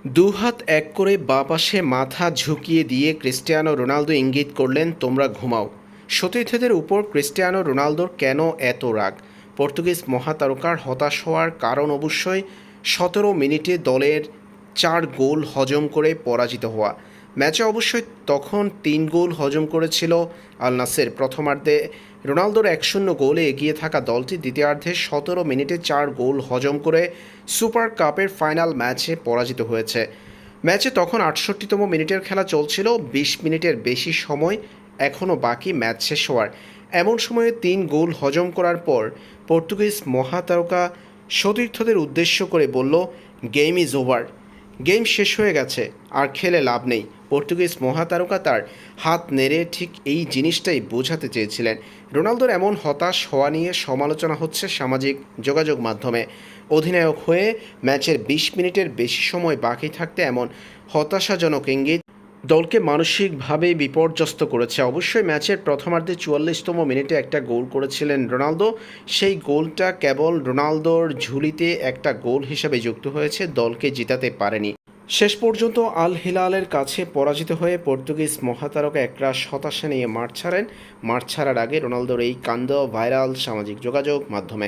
দুহাত এক করে বাঁ পাশে মাথা ঝুঁকিয়ে দিয়ে ক্রিস্টিয়ানো রোনালদো ইঙ্গিত করলেন, তোমরা ঘুমাও। সতীর্থদের উপর ক্রিস্টিয়ানো রোনালদোর কেন এত রাগ? পর্তুগিজ মহাতারকার হতাশ হওয়ার কারণ অবশ্যই ১৭ মিনিটে দলের ৪ গোল হজম করে পরাজিত হওয়া। ম্যাচে অবশ্যই তখন ৩ গোল হজম করেছিল আল নাসের। প্রথমার্ধে রোনালদোর ১-০ গোলে এগিয়ে থাকা দলটি দ্বিতীয়ার্ধে ১৭ মিনিটে ৪ গোল হজম করে সুপার কাপের ফাইনাল ম্যাচে পরাজিত হয়েছে। ম্যাচে তখন ৬৮তম মিনিটের খেলা চলছিল, ২০ মিনিটের বেশি সময় এখনও বাকি ম্যাচ শেষ হওয়ার। এমন সময়ে ৩ গোল হজম করার পর পর্তুগিজ মহাতারকা সতীর্থদের উদ্দেশ্য করে বলল, গেম ইজ ওভার, গেম শেষ হয়ে গেছে, আর খেলে লাভ নেই। পর্তুগিজ মহাতারকা তার হাত নেড়ে ঠিক এই জিনিসটাই বোঝাতে চেয়েছিলেন। রোনালদোর এমন হতাশ হওয়া নিয়ে সমালোচনা হচ্ছে সামাজিক যোগাযোগ মাধ্যমে। অধিনায়ক হয়ে ম্যাচের ২০ মিনিটের বেশি সময় বাকি থাকতে এমন হতাশাজনক ইঙ্গিত দলকে মানসিকভাবে বিপর্যস্ত করেছে। অবশ্যই ম্যাচের প্রথমার্ধে ৪৪তম মিনিটে একটা গোল করেছিলেন রোনালদো। সেই গোলটা কেবল রোনালদোর ঝুলিতে একটা গোল হিসাবে যুক্ত হয়েছে, দলকে জিতাতে পারেনি। শেষ পর্যন্ত আল হিলালের কাছে পরাজিত হয়ে পর্তুগিজ মহাতারকা একরাশ হতাশা নিয়ে মাঠ ছাড়েন। মাঠ ছাড়ার আগে রোনালদোর এই কাণ্ড ভাইরাল সামাজিক যোগাযোগ মাধ্যমে।